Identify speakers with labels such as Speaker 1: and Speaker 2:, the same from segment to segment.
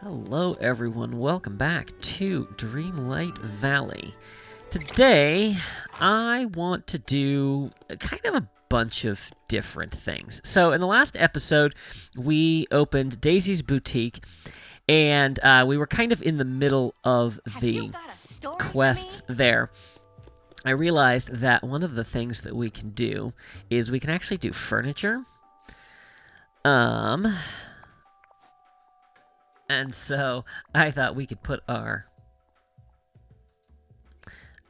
Speaker 1: Hello everyone, welcome back to Dreamlight Valley. Today, I want to do kind of a bunch of different things. So in the last episode, we opened Daisy's Boutique, and we were kind of in the middle of the quests there. I realized that one of the things that we can do is we can actually do furniture. And so I thought we could put our,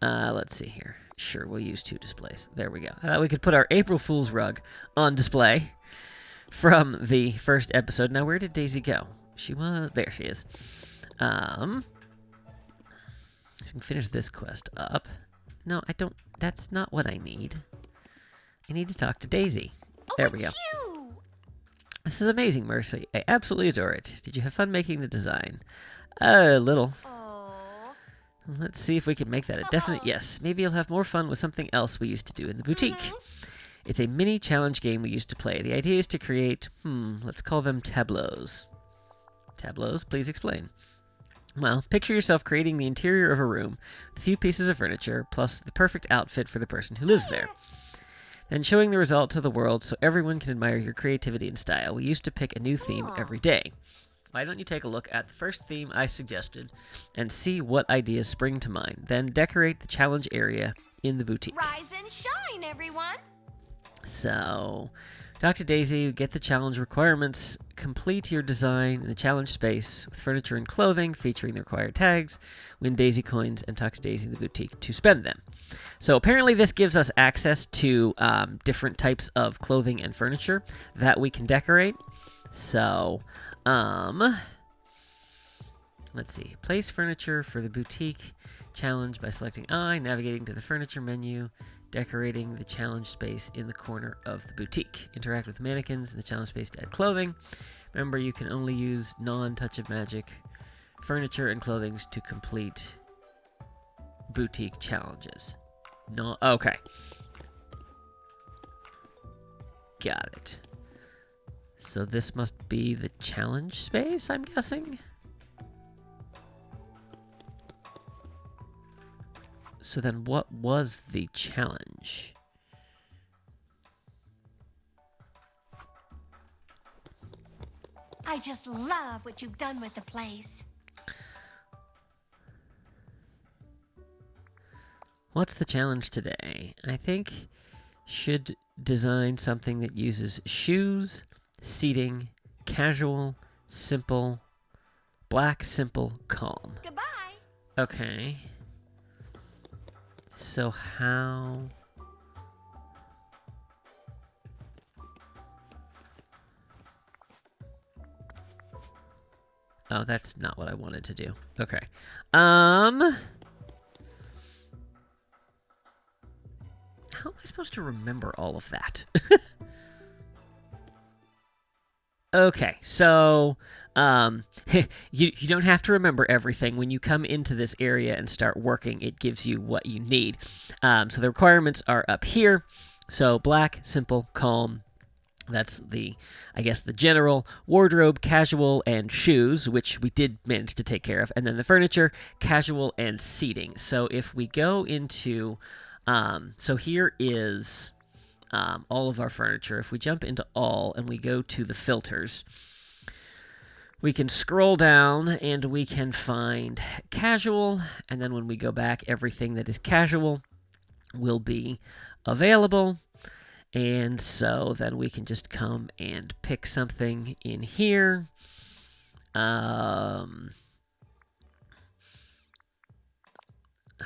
Speaker 1: let's see here. Sure, we'll use two displays. There we go. I thought we could put our April Fool's rug on display from the first episode. Now, where did Daisy go? There she is. So we can finish this quest up. No, I don't, that's not what I need. I need to talk to Daisy. There we go. This is amazing, Mercy. I absolutely adore it. Did you have fun making the design? A little. Aww. Let's see if we can make that a definite yes. Maybe you'll have more fun with something else we used to do in the boutique. It's a mini challenge game we used to play. The idea is to create, let's call them tableaus. Tableaus, please explain. Well, picture yourself creating the interior of a room with a few pieces of furniture, plus the perfect outfit for the person who lives there. Then showing the result to the world so everyone can admire your creativity and style. We used to pick a new theme every day. Why don't you take a look at the first theme I suggested and see what ideas spring to mind. Then decorate the challenge area in the boutique.
Speaker 2: Rise and shine, everyone!
Speaker 1: So, talk to Daisy, get the challenge requirements, complete your design in the challenge space with furniture and clothing featuring the required tags, win Daisy coins, and talk to Daisy in the boutique to spend them. So apparently this gives us access to different types of clothing and furniture that we can decorate. So, let's see. Place furniture for the boutique challenge by selecting I, navigating to the furniture menu, decorating the challenge space in the corner of the boutique. Interact with mannequins in the challenge space to add clothing. Remember, you can only use non-touch of magic furniture and clothing to complete boutique challenges. No, okay. Got it. So this must be the challenge space, I'm guessing? So then what was the challenge?
Speaker 2: I just love what you've done with the place.
Speaker 1: What's the challenge today? I think should design something that uses shoes, seating, casual, simple, black, simple, calm.
Speaker 2: Goodbye.
Speaker 1: Okay. So how... Oh, that's not what I wanted to do. Okay. How am I supposed to remember all of that? Okay, so you don't have to remember everything. When you come into this area and start working, it gives you what you need. So the requirements are up here. So black, simple, calm. That's I guess the general wardrobe, casual, and shoes, which we did manage to take care of. And then the furniture, casual, and seating. So if we go into... so here is all of our furniture. If we jump into all and we go to the filters, we can scroll down and we can find casual. And then when we go back, everything that is casual will be available. And so then we can just come and pick something in here. How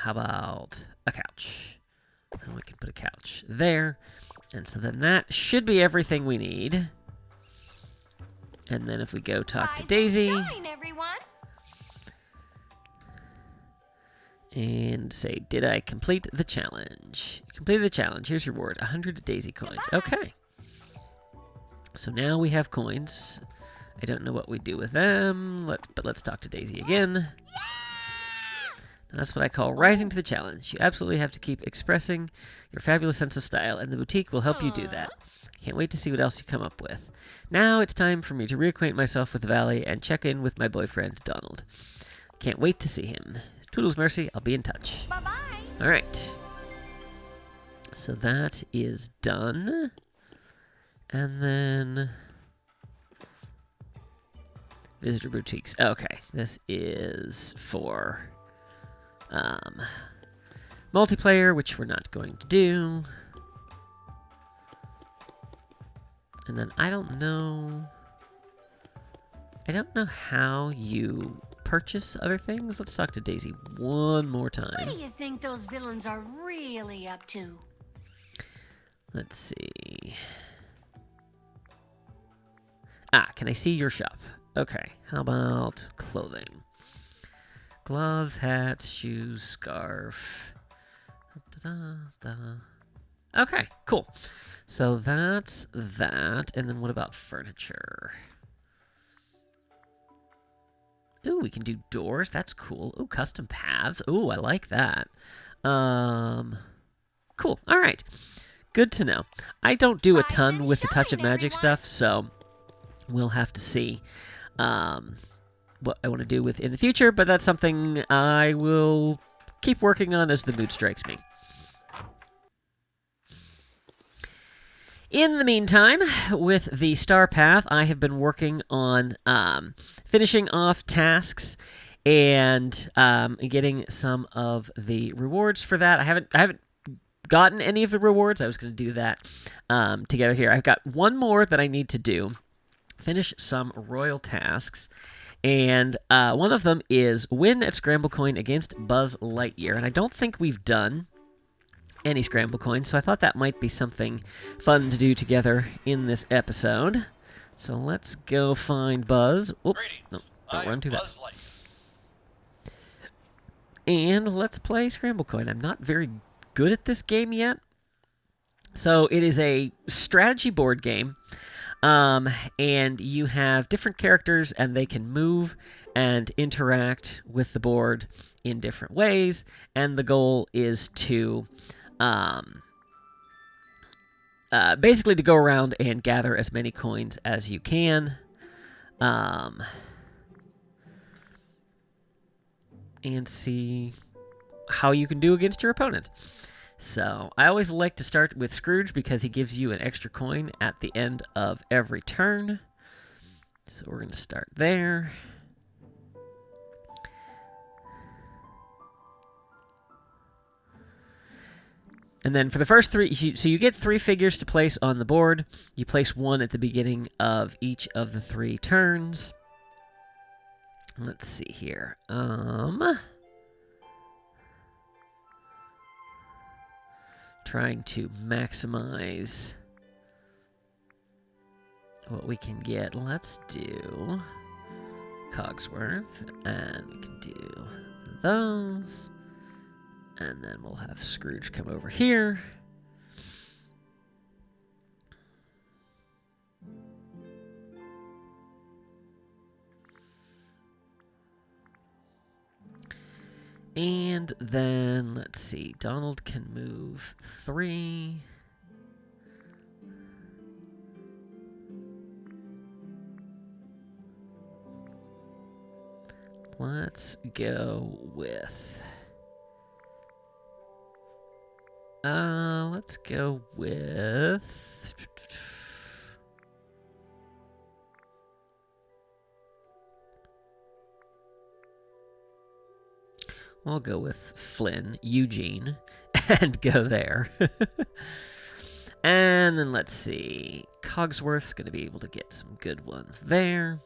Speaker 1: about a couch? And we can put a couch there. And so then that should be everything we need. And then if we go talk to Daisy.
Speaker 2: Rise and shine, everyone.
Speaker 1: And say, did I complete the challenge? You completed the challenge. Here's your reward. 100 Daisy coins.
Speaker 2: Goodbye.
Speaker 1: Okay. So now we have coins. I don't know what we do with them. But let's talk to Daisy again. That's what I call rising to the challenge. You absolutely have to keep expressing your fabulous sense of style, and the boutique will help you do that. Can't wait to see what else you come up with. Now it's time for me to reacquaint myself with the valley and check in with my boyfriend, Donald. Can't wait to see him. Toodles Mercy, I'll be in touch.
Speaker 2: Bye-bye.
Speaker 1: Alright. So that is done. And then... Visitor boutiques. Okay, this is for multiplayer, which we're not going to do. And then I don't know how you purchase other things. Let's talk to Daisy one more time.
Speaker 2: What do you think those villains are really up to?
Speaker 1: Let's see. Ah, can I see your shop? Okay, how about clothing? Gloves, hats, shoes, scarf. Okay, cool. So that's that. And then what about furniture? Ooh, we can do doors. That's cool. Ooh, custom paths. Ooh, I like that. Cool. All right. Good to know. I don't do a ton with the touch of magic stuff, so we'll have to see what I want to do with in the future, but that's something I will keep working on as the mood strikes me. In the meantime, with the star path, I have been working on finishing off tasks and getting some of the rewards for that. I haven't gotten any of the rewards. I was going to do that together here. I've got one more that I need to do. Finish some royal tasks. And one of them is win at Scramblecoin against Buzz Lightyear. And I don't think we've done any Scramblecoin, so I thought that might be something fun to do together in this episode. So let's go find Buzz. Oh, no, don't run too fast. And let's play Scramblecoin. I'm not very good at this game yet. So it is a strategy board game. And you have different characters, and they can move and interact with the board in different ways. And the goal is to basically to go around and gather as many coins as you can. And see how you can do against your opponent. So, I always like to start with Scrooge because he gives you an extra coin at the end of every turn. So, we're going to start there. And then for the first three, so you get 3 figures to place on the board. You place 1 at the beginning of each of the 3 turns. Let's see here. Trying to maximize what we can get. Let's do Cogsworth, and we can do those. And then we'll have Scrooge come over here. And then, let's see, Donald can move 3. Let's go with... let's go with... We'll go with Flynn, Eugene, and go there. And then let's see. Cogsworth's going to be able to get some good ones there.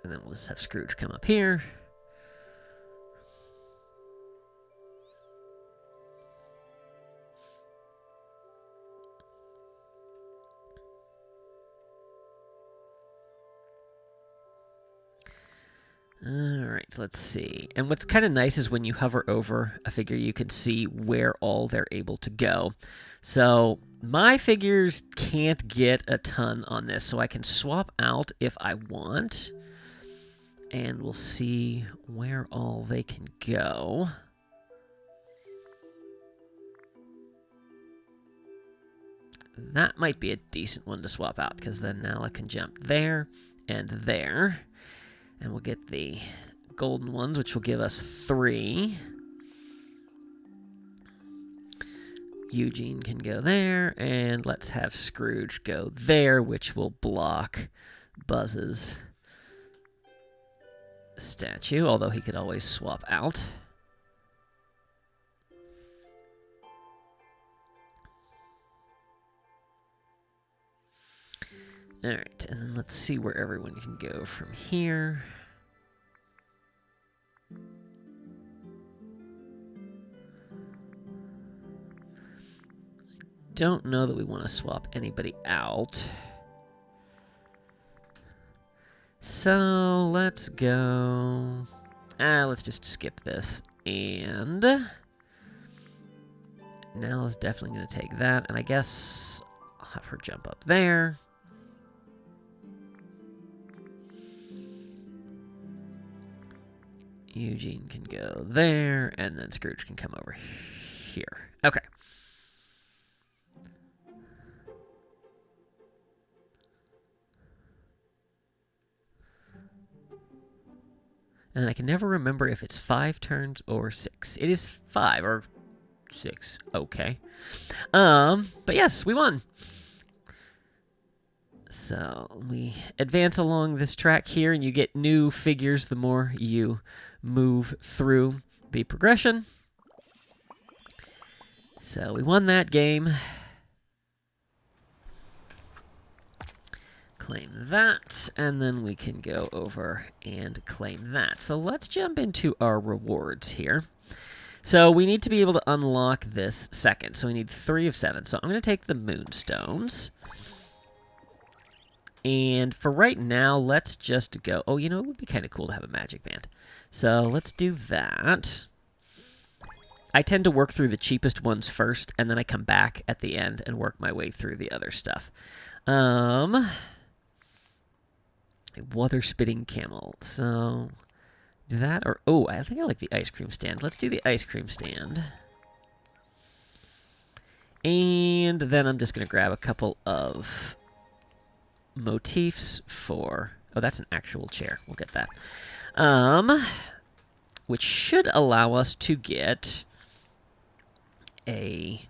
Speaker 1: And then we'll just have Scrooge come up here. Alright, so let's see. And what's kind of nice is when you hover over a figure, you can see where all they're able to go. So my figures can't get a ton on this, so I can swap out if I want. And we'll see where all they can go. that might be a decent one to swap out, because then now I can jump there and there. And we'll get the golden ones, which will give us 3. Eugene can go there, and let's have Scrooge go there, which will block Buzz's statue, although he could always swap out. Alright, and then let's see where everyone can go from here. Don't know that we want to swap anybody out. So let's go. Let's just skip this. And Nell's definitely going to take that. And I guess I'll have her jump up there. Eugene can go there. And then Scrooge can come over here. Okay. And I can never remember if it's 5 turns or 6. It is 5 or 6. Okay. But yes, we won. So we advance along this track here, and you get new figures the more you move through the progression. So we won that game. Claim that, and then we can go over and claim that. So let's jump into our rewards here. So we need to be able to unlock this second. So we need 3 of 7. So I'm going to take the moonstones. And for right now, let's just go... Oh, you know, it would be kind of cool to have a magic band. So let's do that. I tend to work through the cheapest ones first, and then I come back at the end and work my way through the other stuff. A weather-spitting camel. So, do that, or... Oh, I think I like the ice cream stand. Let's do the ice cream stand. And then I'm just going to grab a couple of motifs for... Oh, that's an actual chair. We'll get that. Which should allow us to get a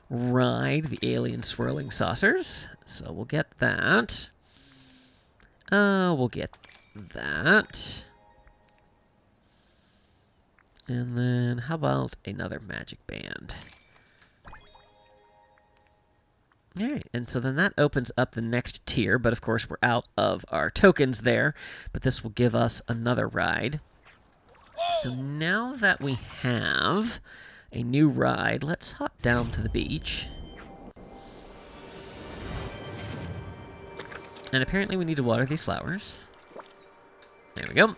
Speaker 1: ride, the alien swirling saucers. So we'll get that. We'll get that. And then, how about another magic band? Alright, and so then that opens up the next tier, but of course we're out of our tokens there, but this will give us another ride. So now that we have a new ride, let's hop down to the beach. And apparently we need to water these flowers. There we go.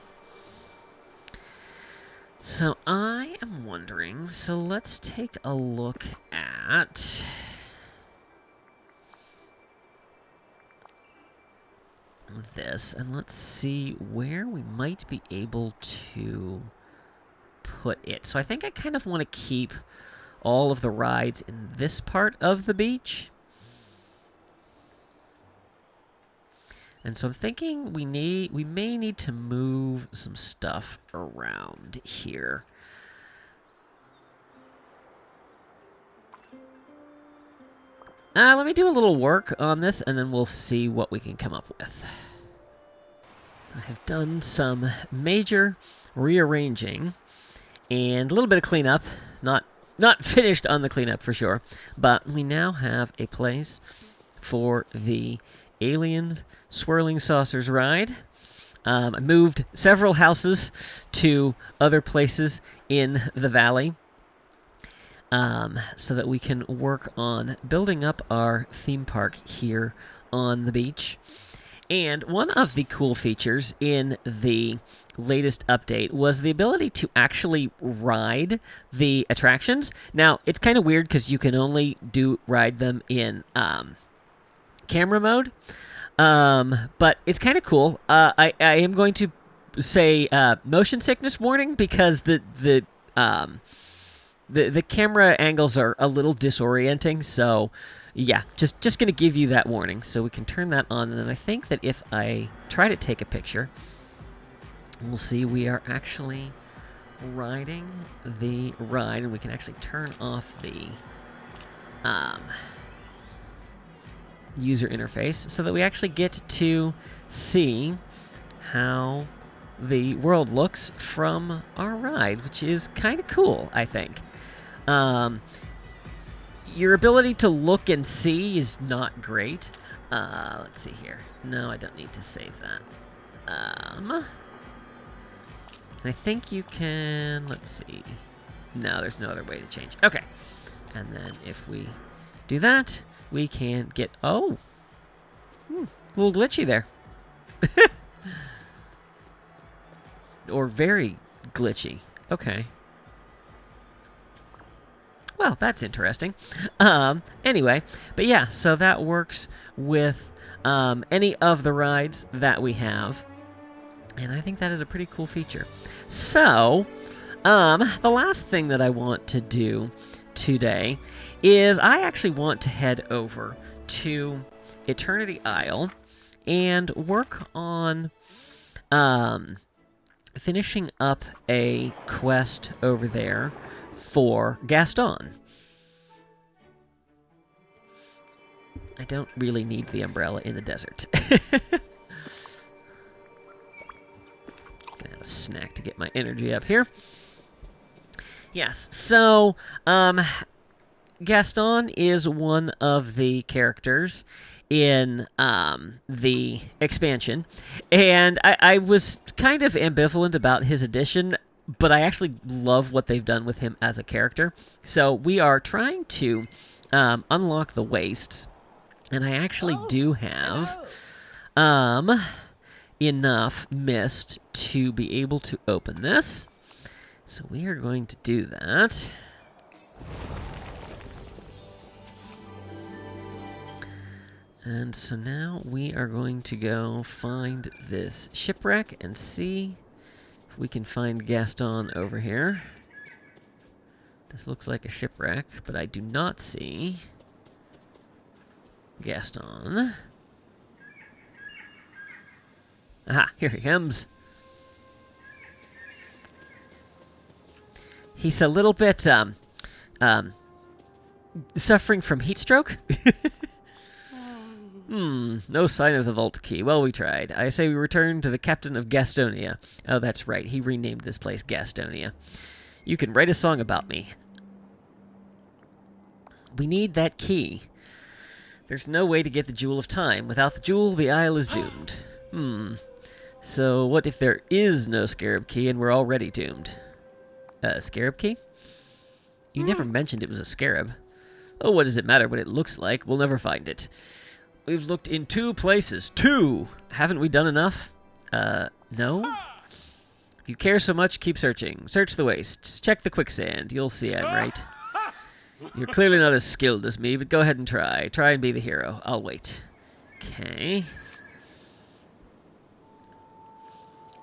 Speaker 1: So I am wondering, so let's take a look at... this, and let's see where we might be able to put it. So I think I kind of want to keep all of the rides in this part of the beach. And so I'm thinking we may need to move some stuff around here. Let me do a little work on this, and then we'll see what we can come up with. So I have done some major rearranging and a little bit of cleanup. Not finished on the cleanup for sure, but we now have a place for the alien swirling saucers ride. I moved several houses to other places in the valley. So that we can work on building up our theme park here on the beach. And one of the cool features in the latest update was the ability to actually ride the attractions. Now, it's kind of weird because you can only ride them in camera mode, but it's kind of cool. I am going to say motion sickness warning because the the camera angles are a little disorienting, so yeah, just going to give you that warning. So we can turn that on, and then I think that if I try to take a picture, we'll see we are actually riding the ride, and we can actually turn off the user interface so that we actually get to see how the world looks from our ride, which is kind of cool, I think. Your ability to look and see is not great. Let's see here. No, I don't need to save that. I think you can... Let's see. No, there's no other way to change. Okay. And then if we do that, we can get... Oh! A little glitchy there. Or very glitchy. Okay. Well, that's interesting. Anyway, but yeah, so that works with any of the rides that we have. And I think that is a pretty cool feature. So, the last thing that I want to do today is I actually want to head over to Eternity Isle and work on finishing up a quest over there for Gaston. I don't really need the umbrella in the desert. Gonna have a snack to get my energy up here. Yes, so Gaston is one of the characters in the expansion, and I was kind of ambivalent about his addition, but I actually love what they've done with him as a character. So we are trying to unlock the wastes, and I actually do have enough mist to be able to open this. So we are going to do that. And so now we are going to go find this shipwreck and see if we can find Gaston over here. This looks like a shipwreck, but I do not see Gaston. Aha, here he comes. He's a little bit suffering from heat stroke. No sign of the vault key. Well, we tried. I say we return to the captain of Gastonia. Oh, that's right. He renamed this place Gastonia. You can write a song about me. We need that key. There's no way to get the Jewel of Time. Without the jewel, the isle is doomed. So what if there is no scarab key and we're already doomed? Scarab key? You never mentioned it was a scarab. Oh, what does it matter what it looks like? We'll never find it. We've looked in 2 places. 2! Haven't we done enough? No? If you care so much, keep searching. Search the wastes. Check the quicksand. You'll see I'm right. You're clearly not as skilled as me, but go ahead and try. Try and be the hero. I'll wait. Okay.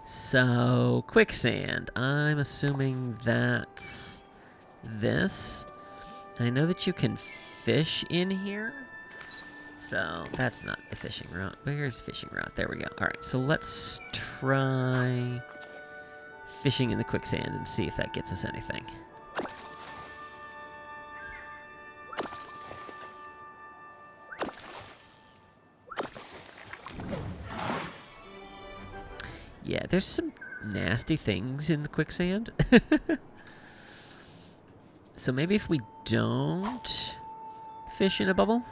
Speaker 1: So, quicksand. I'm assuming that's this. I know that you can fish in here. So, that's not the fishing route. Where's the fishing route? There we go. Alright, so let's try fishing in the quicksand and see if that gets us anything. Yeah, there's some nasty things in the quicksand. So maybe if we don't fish in a bubble?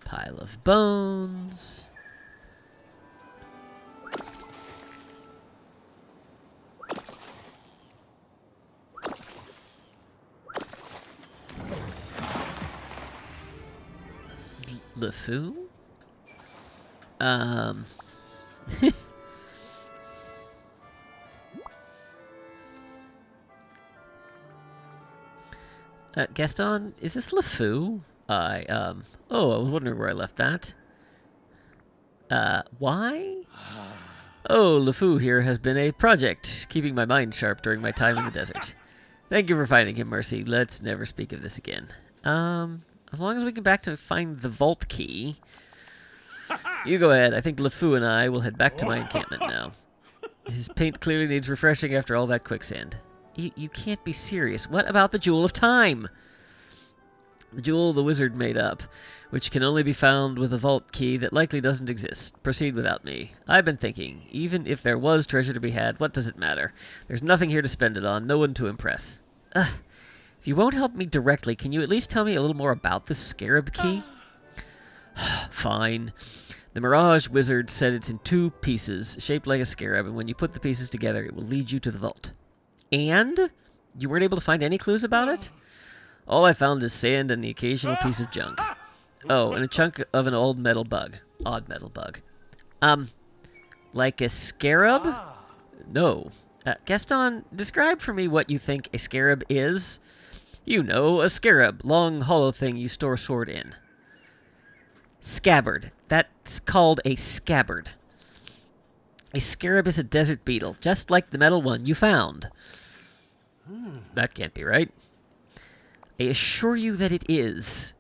Speaker 1: Pile of bones. LeFou? Gaston, is this LeFou? Oh, I was wondering where I left that. Why? Oh, LeFou here has been a project, keeping my mind sharp during my time in the desert. Thank you for finding him, Mercy. Let's never speak of this again. As long as we get back to find the vault key. You go ahead. I think LeFou and I will head back to my encampment now. His paint clearly needs refreshing after all that quicksand. You can't be serious. What about the Jewel of Time? The jewel the wizard made up, which can only be found with a vault key that likely doesn't exist. Proceed without me. I've been thinking, even if there was treasure to be had, what does it matter? There's nothing here to spend it on, no one to impress. Ugh. If you won't help me directly, can you at least tell me a little more about this scarab key? Fine. The Mirage Wizard said it's in 2 pieces, shaped like a scarab, and when you put the pieces together, it will lead you to the vault. And? You weren't able to find any clues about it? All I found is sand and the occasional piece of junk. Oh, and a chunk of an old metal bug. Odd metal bug. Like a scarab? No. Gaston, describe for me what you think a scarab is. You know, a scarab. Long, hollow thing you store a sword in. Scabbard. That's called a scabbard. A scarab is a desert beetle, just like the metal one you found. That can't be right. I assure you that it is.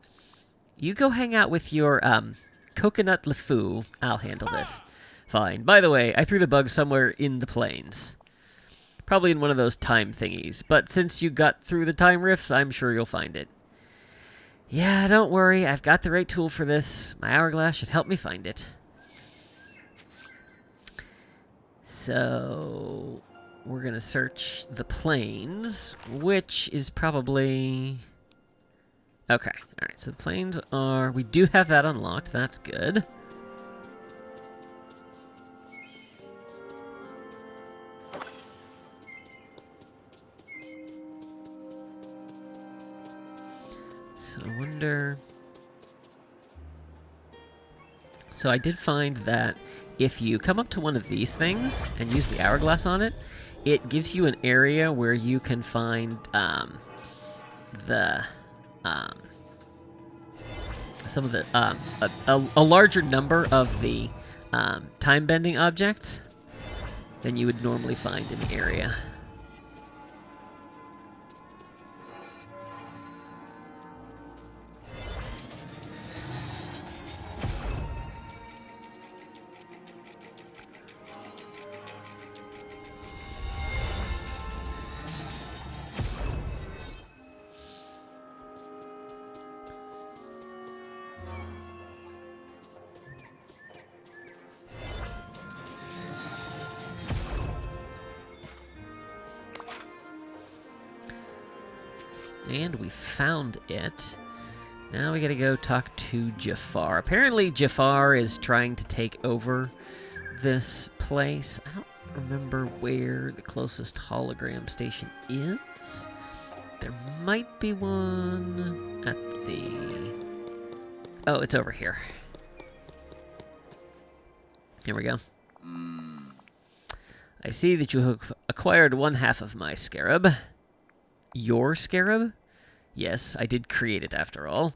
Speaker 1: You go hang out with your, Coconut LeFou. I'll handle this. Fine. By the way, I threw the bug somewhere in the plains. Probably in one of those time thingies. But since you got through the time rifts, I'm sure you'll find it. Yeah, don't worry. I've got the right tool for this. My hourglass should help me find it. So, we're going to search the plains, which is probably... Okay, alright, so the plains are... We do have that unlocked, that's good. So I wonder... So I did find that if you come up to one of these things and use the hourglass on it, it gives you an area where you can find some of the a larger number of the time-bending objects than you would normally find in the area. And we found it. Now we gotta go talk to Jafar. Apparently Jafar is trying to take over this place. I don't remember where the closest hologram station is. There might be one at the... Oh, it's over here. Here we go. I see that you have acquired 1/2 of my scarab. Your scarab? Yes, I did create it after all.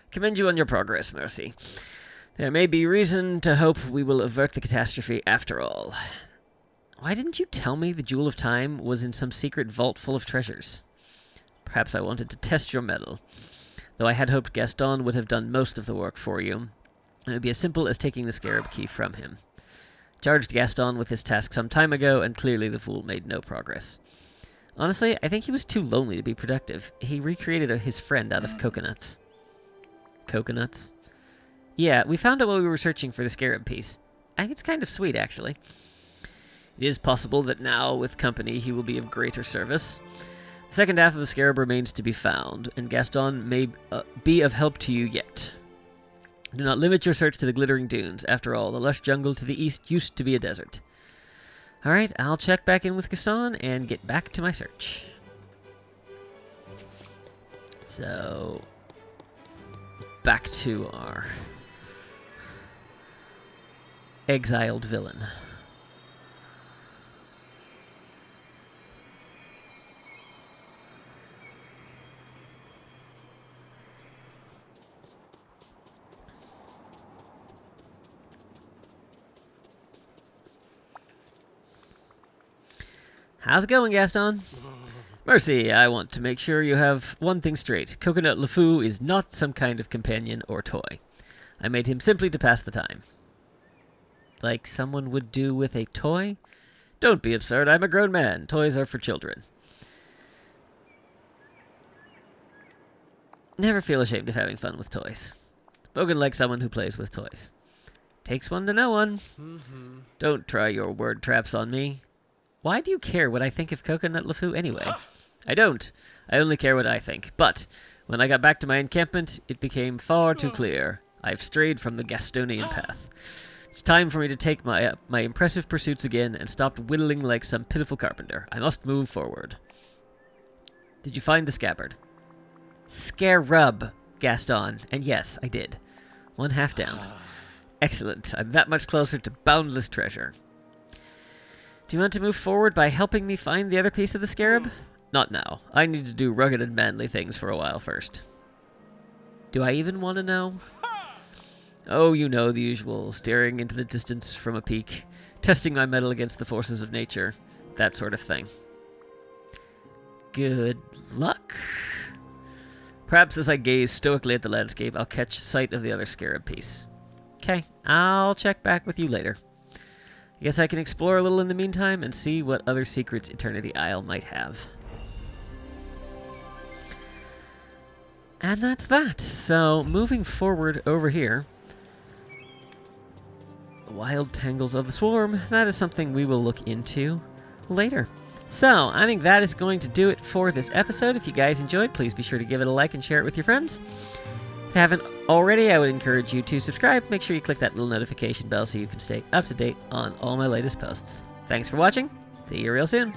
Speaker 1: Commend you on your progress, Mercy. There may be reason to hope we will avert the catastrophe after all. Why didn't you tell me the Jewel of Time was in some secret vault full of treasures? Perhaps I wanted to test your mettle. Though I had hoped Gaston would have done most of the work for you, and it would be as simple as taking the scarab key from him. Charged Gaston with this task some time ago, and clearly the fool made no progress. Honestly, I think he was too lonely to be productive. He recreated his friend out of coconuts. Coconuts? Yeah, we found it while we were searching for the scarab piece. I think it's kind of sweet, actually. It is possible that now, with company, he will be of greater service. The second half of the scarab remains to be found, and Gaston may be of help to you yet. Do not limit your search to the glittering dunes. After all, the lush jungle to the east used to be a desert. Alright, I'll check back in with Gaston and get back to my search. So, back to our exiled villain. How's it going, Gaston? Mercy, I want to make sure you have one thing straight. Coconut LeFou is not some kind of companion or toy. I made him simply to pass the time. Like someone would do with a toy? Don't be absurd, I'm a grown man. Toys are for children. Never feel ashamed of having fun with toys. Spoken like someone who plays with toys. Takes one to know one. Don't try your word traps on me. Why do you care what I think of Coconut LeFou anyway? I don't. I only care what I think. But when I got back to my encampment, it became far too clear. I've strayed from the Gastonian path. It's time for me to take my impressive pursuits again and stop whittling like some pitiful carpenter. I must move forward. Did you find the scabbard? Scarab, Gaston. And yes, I did. 1 half down. Excellent. I'm that much closer to boundless treasure. Do you want to move forward by helping me find the other piece of the scarab? Not now. I need to do rugged and manly things for a while first. Do I even want to know? Oh, you know the usual. Staring into the distance from a peak. Testing my mettle against the forces of nature. That sort of thing. Good luck. Perhaps as I gaze stoically at the landscape, I'll catch sight of the other scarab piece. Okay, I'll check back with you later. I guess I can explore a little in the meantime and see what other secrets Eternity Isle might have. And that's that. So, moving forward over here, the wild tangles of the swarm, that is something we will look into later. So, I think that is going to do it for this episode. If you guys enjoyed, please be sure to give it a like and share it with your friends. If you haven't already, I would encourage you to subscribe. Make sure you click that little notification bell so you can stay up to date on all my latest posts. Thanks for watching. See you real soon.